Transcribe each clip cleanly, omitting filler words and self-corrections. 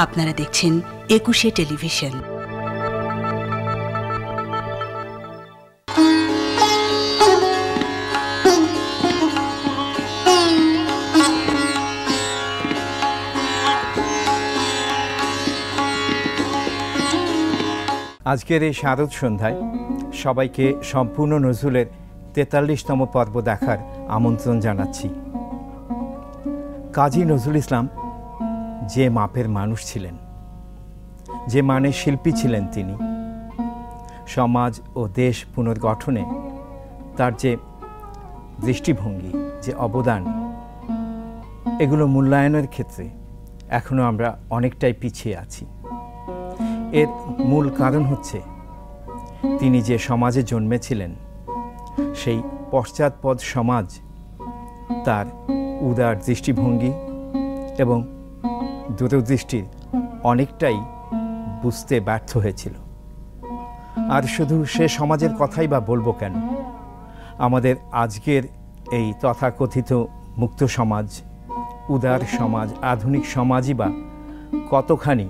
আপনারা দেখছেন একুশে টেলিভিশন। আজকের এই শারদ সন্ধ্যায় সবাইকে সম্পূর্ণ নজরুলের ৪৩তম পর্ব দেখার আমন্ত্রণ জানাচ্ছি। কাজী নজরুল ইসলাম যে মাপের মানুষ ছিলেন, যে মানের শিল্পী ছিলেন তিনি, সমাজ ও দেশ পুনর্গঠনে তার যে দৃষ্টিভঙ্গি, যে অবদান, এগুলো মূল্যায়নের ক্ষেত্রে এখনও আমরা অনেকটাই পিছিয়ে আছি। এর মূল কারণ হচ্ছে তিনি যে সমাজে জন্মেছিলেন, সেই পশ্চাৎপদ সমাজ তার উদার দৃষ্টিভঙ্গি এবং দূরদৃষ্টির অনেকটাই বুঝতে ব্যর্থ হয়েছিল। আর শুধু সে সমাজের কথাই বা বলবো কেন, আমাদের আজকের এই তথাকথিত মুক্ত সমাজ, উদার সমাজ, আধুনিক সমাজই বা কতখানি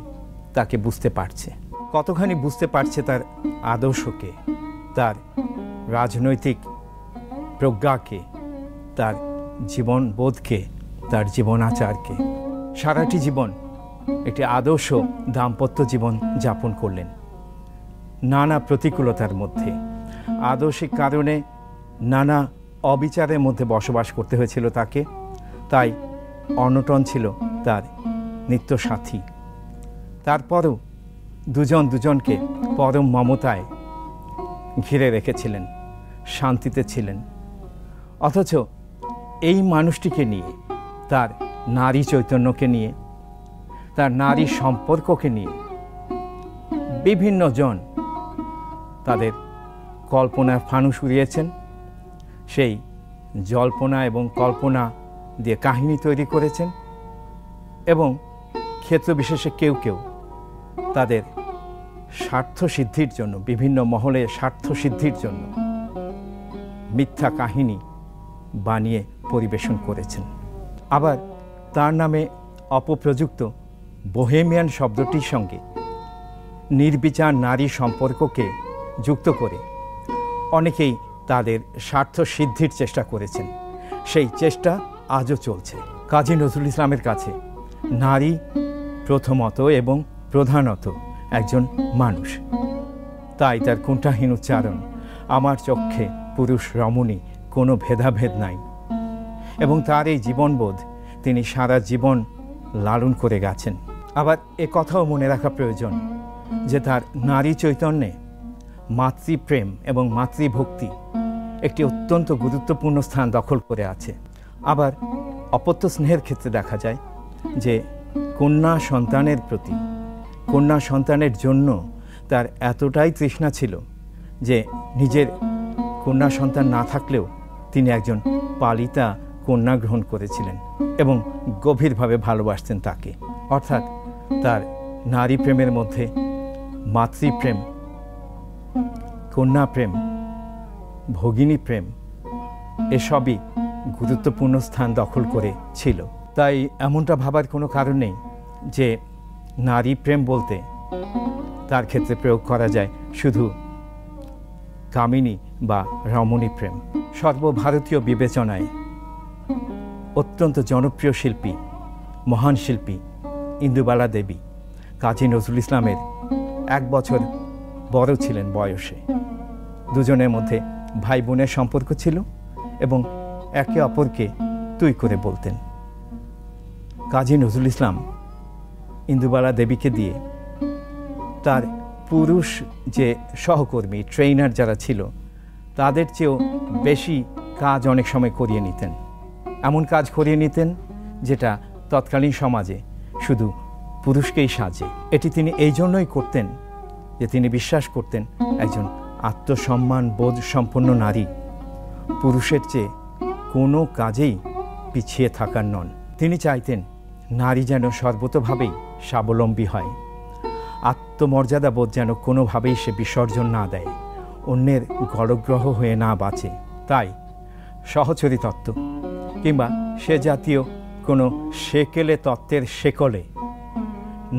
তাকে বুঝতে পারছে, কতখানি বুঝতে পারছে তার আদর্শকে, তার রাজনৈতিক প্রজ্ঞাকে, তার জীবনবোধকে, তার জীবনাচারকে। সারাটি জীবন একটি আদর্শ দাম্পত্য জীবন যাপন করলেন নানা প্রতিকূলতার মধ্যে। আদর্শিক কারণে নানা অবিচারের মধ্যে বসবাস করতে হয়েছিল তাকে, তাই অনটন ছিল তার নিত্য সাথী। তারপরও দুজন দুজনকে পরম মমতায় ঘিরে রেখেছিলেন, শান্তিতে ছিলেন। অথচ এই মানুষটিকে নিয়ে, তার নারী চৈতন্যকে নিয়ে, তার নারী সম্পর্ককে নিয়ে বিভিন্ন জন তাদের কল্পনার ফানুস উড়িয়েছেন। সেই জল্পনা এবং কল্পনা দিয়ে কাহিনী তৈরি করেছেন এবং ক্ষেত্র বিশেষে কেউ কেউ তাদের স্বার্থ সিদ্ধির জন্য, বিভিন্ন মহলের স্বার্থ সিদ্ধির জন্য মিথ্যা কাহিনী বানিয়ে পরিবেশন করেছেন। আবার তার নামে অপপ্রযুক্ত বোহেমিয়ান শব্দটির সঙ্গে নির্বিচার নারী সম্পর্ককে যুক্ত করে অনেকেই তাদের স্বার্থ সিদ্ধির চেষ্টা করেছেন। সেই চেষ্টা আজও চলছে। কাজী নজরুল ইসলামের কাছে নারী প্রথমত এবং প্রধানত একজন মানুষ, তাই তার কুণ্ঠাহীন উচ্চারণ, আমার চক্ষে পুরুষ রমণী, কোনো ভেদাভেদ নাই। এবং তার এই জীবনবোধ তিনি সারা জীবন লালন করে গেছেন। আবার এ কথাও মনে রাখা প্রয়োজন যে তার নারী চৈতন্যে মাতৃপ্রেম এবং মাতৃভক্তি একটি অত্যন্ত গুরুত্বপূর্ণ স্থান দখল করে আছে। আবার অপত্য স্নেহের ক্ষেত্রে দেখা যায় যে কন্যা সন্তানের প্রতি, কন্যা সন্তানের জন্য তার এতটাই তৃষ্ণা ছিল যে নিজের কন্যা সন্তান না থাকলেও তিনি একজন পালিতা কন্যা গ্রহণ করেছিলেন এবং গভীরভাবে ভালোবাসতেন তাকে। অর্থাৎ তার নারী প্রেমের মধ্যে মাতৃপ্রেম, কন্যা প্রেম, ভগিনী প্রেম এসবই গুরুত্বপূর্ণ স্থান দখল করে ছিল। তাই এমনটা ভাবার কোনো কারণ নেই যে নারী প্রেম বলতে তার ক্ষেত্রে প্রয়োগ করা যায় শুধু কামিনী বা রমণী প্রেম। সর্বভারতীয় বিবেচনায় অত্যন্ত জনপ্রিয় শিল্পী, মহান শিল্পী ইন্দুবালা দেবী কাজী নজরুল ইসলামের 1 বছর বড় ছিলেন বয়সে। দুজনের মধ্যে ভাই বোনের সম্পর্ক ছিল এবং একে অপরকে তুই করে বলতেন। কাজী নজরুল ইসলাম ইন্দুবালা দেবীকে দিয়ে তার পুরুষ যে সহকর্মী, ট্রেনার যারা ছিল, তাদের চেয়েও বেশি কাজ অনেক সময় করিয়ে নিতেন। এমন কাজ করিয়ে নিতেন যেটা তৎকালীন সমাজে শুধু পুরুষকেই সাজে। এটি তিনি এই জন্যই করতেন যে তিনি বিশ্বাস করতেন একজন আত্মসম্মান বোধ সম্পন্ন নারী পুরুষের চেয়ে কোনো কাজেই পিছিয়ে থাকার নন। তিনি চাইতেন নারী যেন সর্বতোভাবেই স্বাবলম্বী হয়, আত্মমর্যাদা বোধ যেন কোনোভাবেই সে বিসর্জন না দেয়, অন্যের গলগ্রহ হয়ে না বাঁচে। তাই সহচরী তত্ত্ব কিংবা সে জাতীয় কোনো সেকেলে তত্ত্বের শেকলে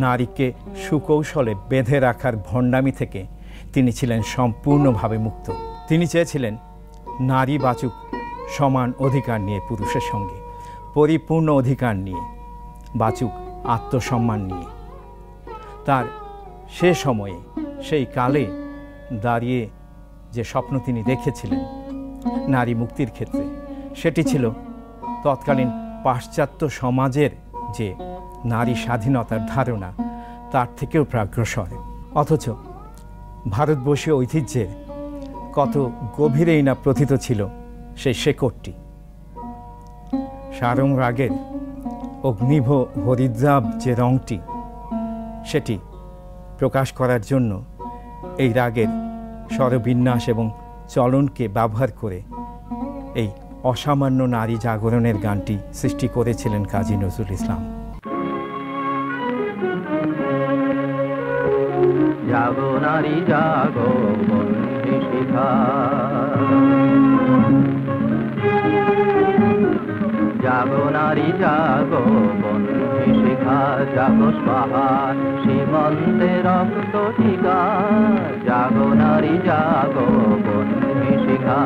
নারীকে সুকৌশলে বেঁধে রাখার ভণ্ডামি থেকে তিনি ছিলেন সম্পূর্ণভাবে মুক্ত। তিনি চেয়েছিলেন নারী বাঁচুক সমান অধিকার নিয়ে পুরুষের সঙ্গে, পরিপূর্ণ অধিকার নিয়ে, বাঁচুক আত্মসম্মান নিয়ে। তার সে সময়ে, সেই কালে দাঁড়িয়ে যে স্বপ্ন তিনি দেখেছিলেন নারী মুক্তির ক্ষেত্রে, সেটি ছিল তৎকালীন পাশ্চাত্য সমাজের যে নারী স্বাধীনতার ধারণা তার থেকেও প্রাগ্রসর। অথচ ভারতবর্ষীয় ঐতিহ্যের কত গভীরেই না প্রথিত ছিল সেই শেকড়টি। সারং রাগের অগ্নিভ হরিদ্রাব যে রংটি, সেটি প্রকাশ করার জন্য এই রাগের স্বরবিন্যাস এবং চলনকে ব্যবহার করে এই অসামান্য নারী জাগরণের গানটি সৃষ্টি করেছিলেন কাজী নজরুল ইসলাম। জাগো নারী জাগো বন্ধু শিখা, জাগো নারী জাগো বন্ধু শিখা, জাগো স্বাহা সীমন্তে রক্ত টিকা, জাগো নারী জাগো বন্ধু শিখা।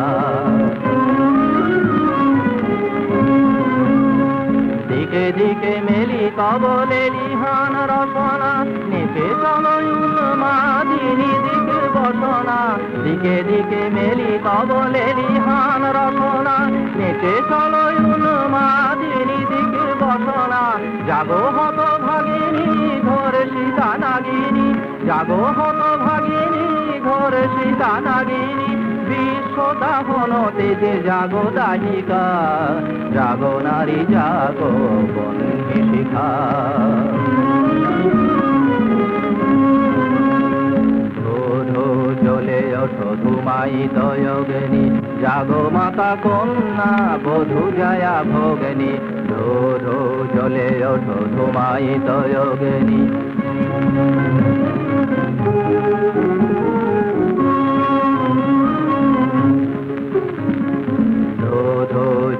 দিকে দিকে মেলি কবলে লিহান রসনা, নেপে চলো উন্মাদিনী দিক বসনা, দিকে দিকে মেলি কবলে লিহান রসনা, নেপে চলো উন্মাদিনী দিক বসনা। জাগো হত ভাগিনী ঘোর সীতা নাগিনী, জাগো হত ভাগিনী ঘোর সীতা নাগিনী, বিশ্বদাহন তেজে জাগো দাহিকা, জাগো নারী জাগো বন্ধু শিখা। ধো জলে ওঠো ধুমায়িত যোগিনী, জাগো মাতা কন্যা বধূ জয়া ভোগিনী, ধো জলে ওঠো ধুমায়িত যোগিনী।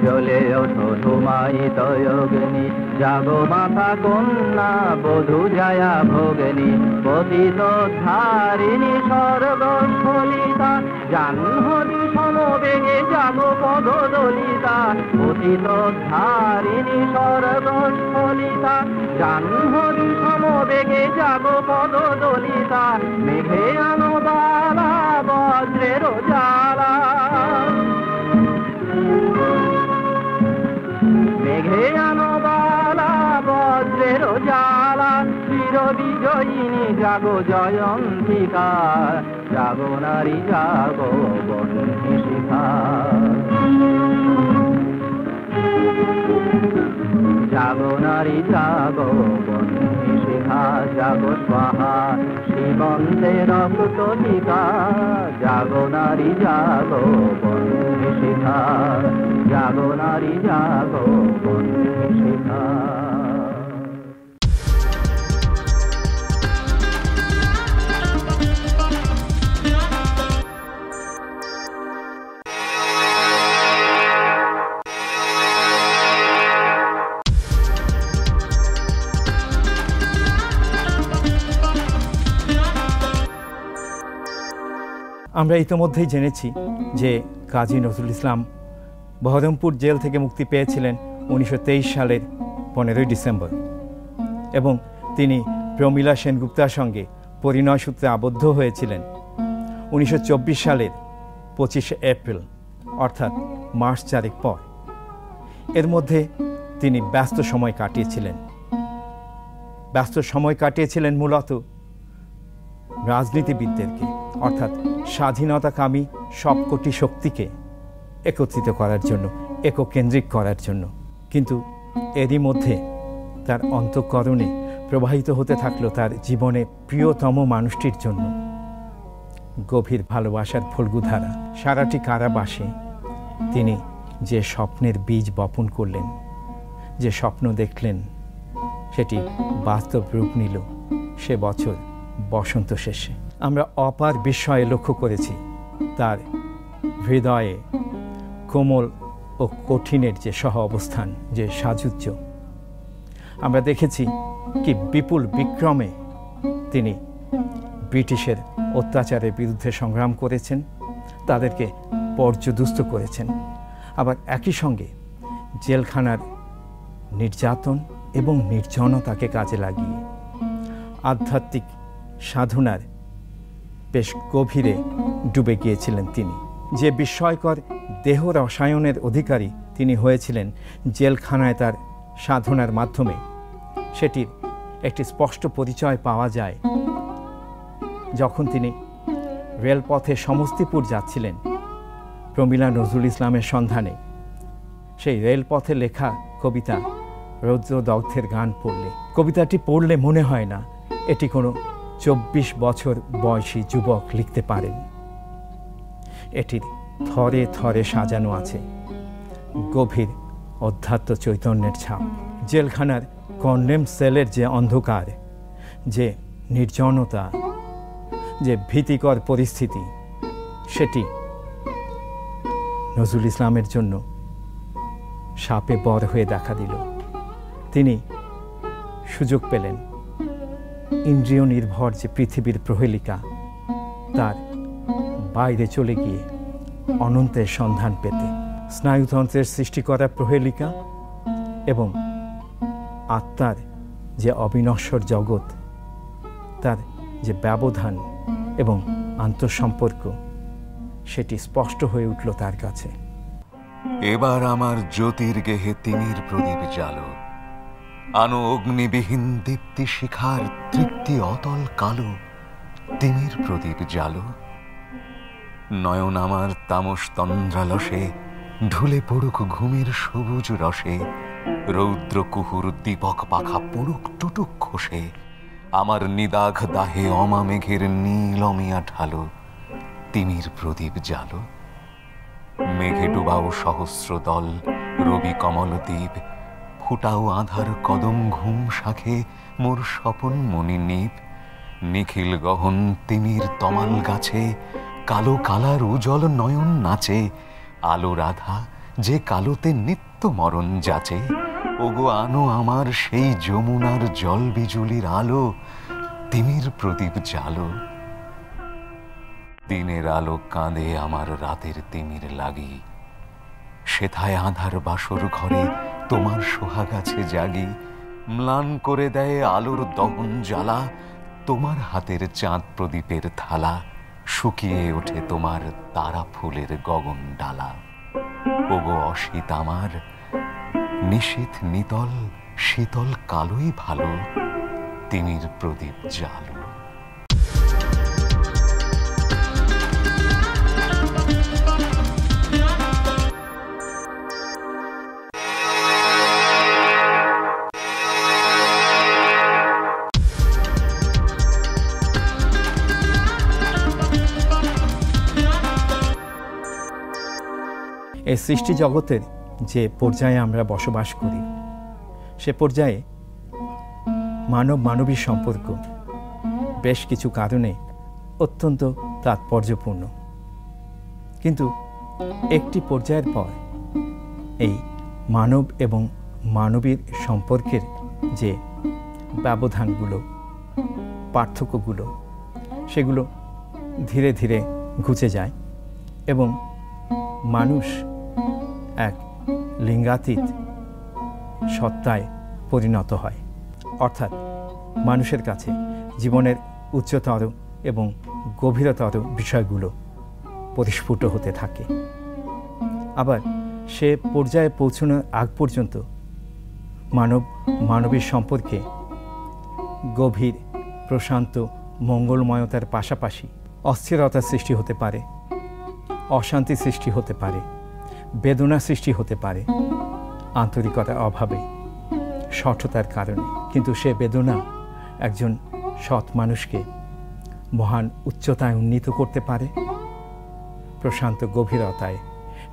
জলে ওঠো ধুমায়িত যোগিনী, জাগো মাতা কন্যা বধূ জয়া ভোগিনী, পতিত ধারিণী স্বর্গস্থলিতা, জাহ্নবী সমবেগে জাগো পদ দলিতা, পতিত ধারিণী স্বর্গস্থলিতা, জাহ্নবী সমবেগে জাগো পদ দলিতা, মেঘে আনো বালা বজ্রের জ্বালা, মেঘে আনো বালা বজ্রের জ্বালা, চির বিজয়িনী জাগো জয়ন্তিকা, জাগো নারী জাগো বন্ধু শিখা। জাগো নারী জাগো বন্ধু শিখা, জাগো স্বাহা সীমন্তে রক্ত টিকা, জাগো নারী জাগো বন্ধু শিখা, জাগো নারী জাগো বন্ধু শিখা। আমরা ইতিমধ্যেই জেনেছি যে কাজী নজরুল ইসলাম বহরমপুর জেল থেকে মুক্তি পেয়েছিলেন 1923 সালের 15 ডিসেম্বর, এবং তিনি প্রমীলা সেনগুপ্তার সঙ্গে পরিণয় সূত্রে আবদ্ধ হয়েছিলেন 1924 সালের 25 এপ্রিল, অর্থাৎ মাস 4 পর। এর মধ্যে তিনি ব্যস্ত সময় কাটিয়েছিলেন মূলত রাজনীতিবিদদেরকে, অর্থাৎ স্বাধীনতাকামী সবকটি শক্তিকে একত্রিত করার জন্য, এককেন্দ্রিক করার জন্য। কিন্তু এরই মধ্যে তার অন্তঃকরণে প্রবাহিত হতে থাকলো তার জীবনে প্রিয়তম মানুষটির জন্য গভীর ভালোবাসার ফল্গুধারা। সারাটি কারাবাসে তিনি যে স্বপ্নের বীজ বপন করলেন, যে স্বপ্ন দেখলেন, সেটি বাস্তব রূপ নিল সে বছর বসন্ত শেষে। আমরা অপার বিস্ময়ে লক্ষ্য করেছি তার হৃদয়ে কোমল ও কঠিনের যে সহ অবস্থান, যে সাযুজ্য। আমরা দেখেছি কি বিপুল বিক্রমে তিনি ব্রিটিশের অত্যাচারের বিরুদ্ধে সংগ্রাম করেছেন, তাদেরকে পর্যদুস্ত করেছেন। আবার একই সঙ্গে জেলখানার নির্যাতন এবং নির্জনতাকে কাজে লাগিয়ে আধ্যাত্মিক সাধনার বেশ গভীরে ডুবে গিয়েছিলেন তিনি। যে বিস্ময়কর দেহ রসায়নের অধিকারী তিনি হয়েছিলেন জেলখানায় তার সাধনার মাধ্যমে, সেটির একটি স্পষ্ট পরিচয় পাওয়া যায় যখন তিনি রেলপথে সমস্তিপুর যাচ্ছিলেন প্রমীলা নজরুল ইসলামের সন্ধানে। সেই রেলপথে লেখা কবিতা রৌদ্রদগ্ধের গান পড়লে, কবিতাটি পড়লে মনে হয় না এটি কোনো 24 বছর বয়সী যুবক লিখতে পারেন। এটির থরে থরে সাজানো আছে গভীর অধ্যাত্ম চৈতন্যের ছাপ। জেলখানার কন্ডেম সেলের যে অন্ধকার, যে নির্জনতা, যে ভীতিকর পরিস্থিতি, সেটি নজরুল ইসলামের জন্য সাপে বর হয়ে দেখা দিল। তিনি সুযোগ পেলেন ইন্দ্রিয় নির্ভর যে পৃথিবীর প্রহেলিকা, তার বাইরে চলে গিয়ে অনন্তের সন্ধান পেতে। স্নায়ুতন্ত্রের সৃষ্টি করা প্রহেলিকা এবং আত্মার যে অবিনশ্বর জগৎ, তার যে ব্যবধান এবং আন্তঃসম্পর্ক, সেটি স্পষ্ট হয়ে উঠল তার কাছে। এবার আমার জ্যোতির্গেহে তিমির প্রদীপ জালো, আনো অগ্নিবিহীন দীপ্তি শিখার তৃপ্তি অতল কালো, তিমির প্রদীপ জালো। নয়ন আমার তামস তন্দ্রালসে ঢুলে পড়ুক ঘুমের সবুজ রসে, রৌদ্র কুহুর দীপক পাখা পড়ুক টুটুক খসে, আমার নিদাঘ দাহে অমা মেঘের নীলমিয়া ঢালো, তিমির প্রদীপ জালো। মেঘে ডুবাও সহস্র দল রবি কমল দ্বীপ, ফুটাও আধার কদম ঘুম শাখে মোর স্বপন মনি নীপ, নিখিল গহন তিমির তমাল গাছে কালো কালার উজ্জ্বল নয়ন নাচে, আলো রাধা যে কালোতে নিত্য মরণ যাচে, ওগো আনো আমার সেই যমুনার জল বিজুলির আলো, তিমির প্রদীপ জালো। দিনের আলো কাঁদে আমার রাতের তিমির লাগি, সেথায় আধার বাসর ঘরে তোমার সোহাগাছে জাগি, ম্লান করে দেয় আলোর দহন জ্বালা, তোমার হাতের চাঁদ প্রদীপের থালা, শুকিয়ে ওঠে তোমার তারা ফুলের গগন ডালা। ওগো অশীত আমার নিশীথ নিতল শীতল কালোই ভালো, তিমির প্রদীপ জালো। এই সৃষ্টি জগতের যে পর্যায়ে আমরা বসবাস করি, সে পর্যায়ে মানব মানবীর সম্পর্ক বেশ কিছু কারণে অত্যন্ত তাৎপর্যপূর্ণ। কিন্তু একটি পর্যায়ের পর এই মানব এবং মানবীর সম্পর্কের যে ব্যবধানগুলো, পার্থক্যগুলো, সেগুলো ধীরে ধীরে ঘুচে যায় এবং মানুষ এক লিঙ্গাতীত সত্তায় পরিণত হয়। অর্থাৎ মানুষের কাছে জীবনের উচ্চতর এবং গভীরতর বিষয়গুলো পরিস্ফুট হতে থাকে। আবার সে পর্যায়ে পৌঁছানোর আগ পর্যন্ত মানব মানবীর সম্পর্কে গভীর প্রশান্ত মঙ্গলময়তার পাশাপাশি অস্থিরতার সৃষ্টি হতে পারে, অশান্তি সৃষ্টি হতে পারে, বেদনা সৃষ্টি হতে পারে আন্তরিকতার অভাবে, শঠতার কারণে। কিন্তু সে বেদনা একজন সৎ মানুষকে মহান উচ্চতায় উন্নীত করতে পারে, প্রশান্ত গভীরতায়,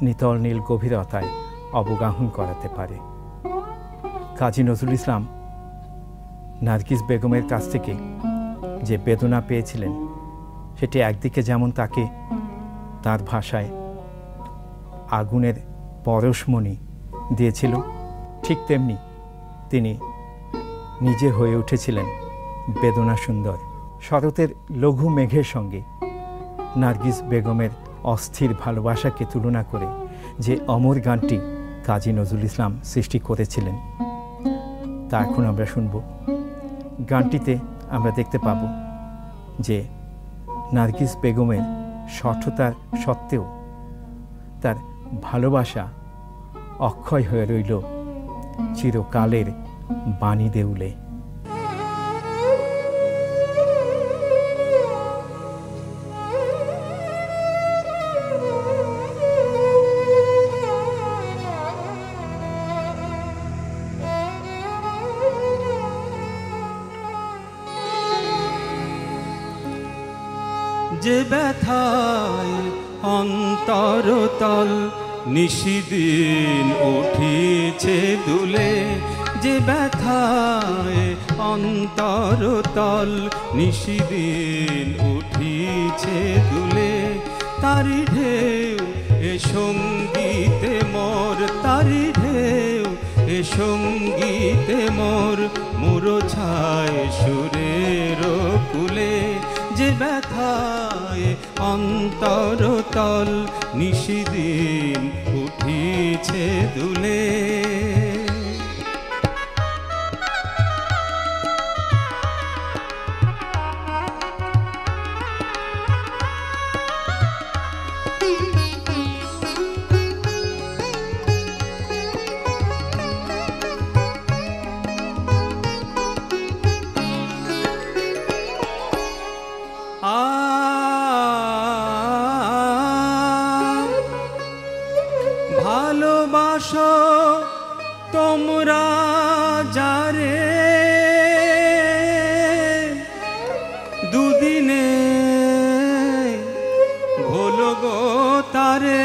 নিতল নীল গভীরতায় অবগাহন করাতে পারে। কাজী নজরুল ইসলাম নার্গিস বেগমের কাছ থেকে যে বেদনা পেয়েছিলেন, সেটি একদিকে যেমন তাকে তার ভাষায় আগুনের পরশমণি দিয়েছিল, ঠিক তেমনি তিনি নিজে হয়ে উঠেছিলেন বেদনা সুন্দর। শরতের লঘু মেঘের সঙ্গে নার্গিস বেগমের অস্থির ভালোবাসাকে তুলনা করে যে অমর গানটি কাজী নজরুল ইসলাম সৃষ্টি করেছিলেন তা এখন আমরা শুনব। গানটিতে আমরা দেখতে পাব যে নার্গিস বেগমের শঠতার সত্ত্বেও তার ভালোবাসা অক্ষয় হয়ে রইল চিরকালের বাণী দেউলে। যে ব্যথায় অন্তরতল নিশিদিন উঠিছে দুলে, যে ব্যথায় অন্তরতল নিশিদিন উঠিছে দুলে, তারি ঢেউ এ সঙ্গীতে মোর, তারি ঢেউ এ সঙ্গীতে মোর, মুরছায় সুরের কুলে। যে ব্যথায় অন্তরতল নিশিদিন উঠিছে দুলে। ভালোবাসো তোমরা যারে, দুদিনে ভোলো গো তারে।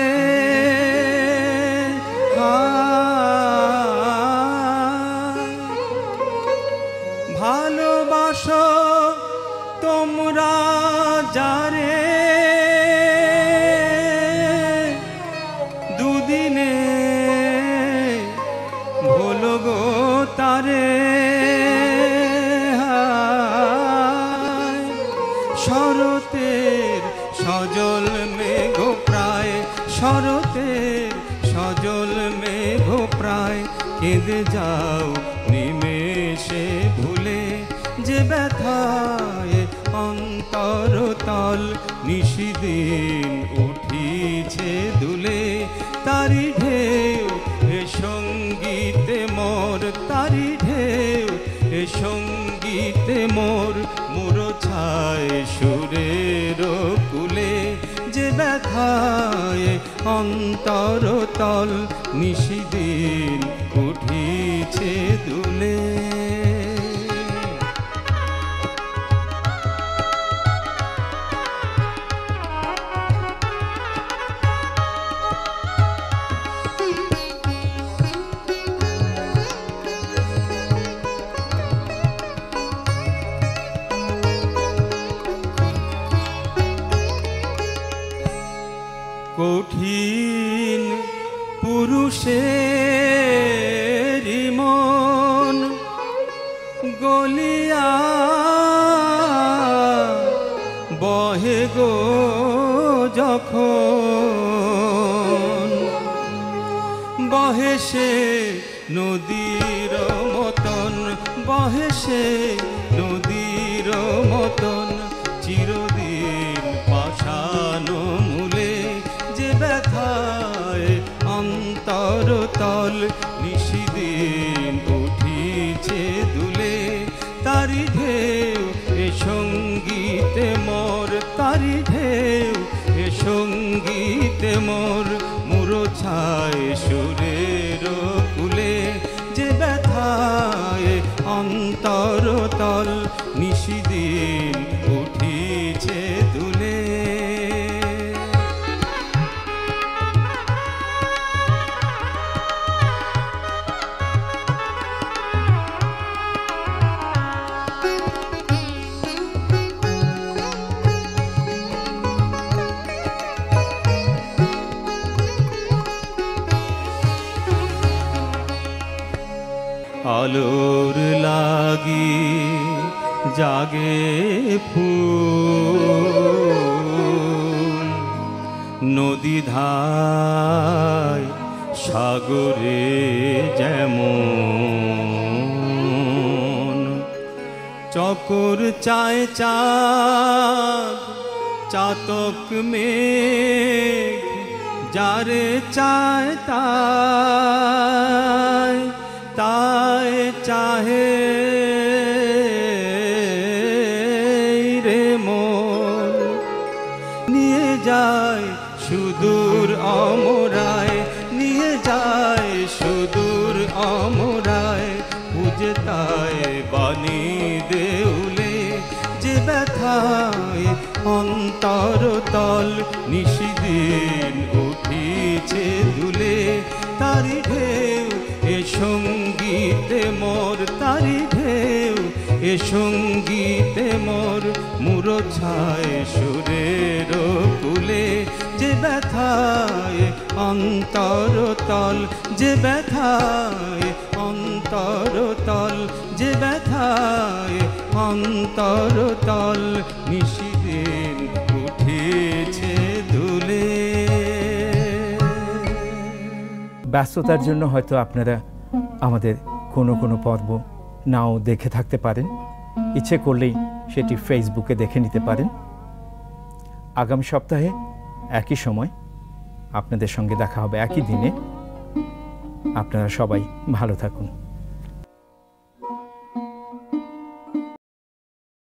ভালোবাসো তোমরা যারে, দুদিনে ভোলো গো তারে। শরতের সজল মেঘ প্রায়, শরতের সজল মেঘ প্রায়, কেঁদে যাও নিমেষে ভুলে। যে ব্যথায় অন্তরতল নিশিদিন উঠিছে দুলে, তারি ঢেউ এ সঙ্গীতে মোর, তারি ঢেউ এ সঙ্গীতে মোর, মুরছায় সুরের কুলে। যে ব্যথায় অন্তরতল নিশিদিন উঠিছে দুলে। কঠিন পুরুষের মন গলিয়া বহে গো যখন, বহে সে নদীর মতন, বহে সে নদীর মতন, চিরদিন পাষাণ মূলে। যে ব্যথায় অন্তরতল নিশিদিন উঠিছে দুলে, তারি ঢেউ এ সঙ্গীতে মোর, তারি ঢেউ এ সঙ্গীতে মোর, মুরছায় সুরের কুলে। যে ব্যথায় অন্তরতল নিশিদিন উঠিছে দুলে। আলোর লাগি জাগে ফুল, নদী ধায় সাগরে যেমন, চকর চায় চাঁদ চাতক মেঘ যারে চায় তাই তাই চাহে রে মন, নিয়ে যায় সুদূর অমরায়, নিয়ে যায় সুদূর অমরায়, বুঝে তাই বাণী দেউলে যে ব্যথায় অন্তরতল নিশিদিন উঠিছে দুলে, তারি ঢেউ এ সঙ্গীতে মোর, তারি ঢেউ এ সঙ্গীতে মোর, মূরছায় সুরের কুলে যে ব্যথায় অন্তরতল, যে ব্যথায় অন্তরতল, যে ব্যথায় অন্তরতল নিশিদিন উঠেছে দুলে। ব্যস্ততার জন্য হয়তো আপনারা আমাদের কোনো কোনো পর্ব নাও দেখে থাকতে পারেন, ইচ্ছে করলেই সেটি ফেসবুকে দেখে নিতে পারেন। আগামী সপ্তাহে একই সময় আপনাদের সঙ্গে দেখা হবে, একই দিনে। আপনারা সবাই ভালো থাকুন।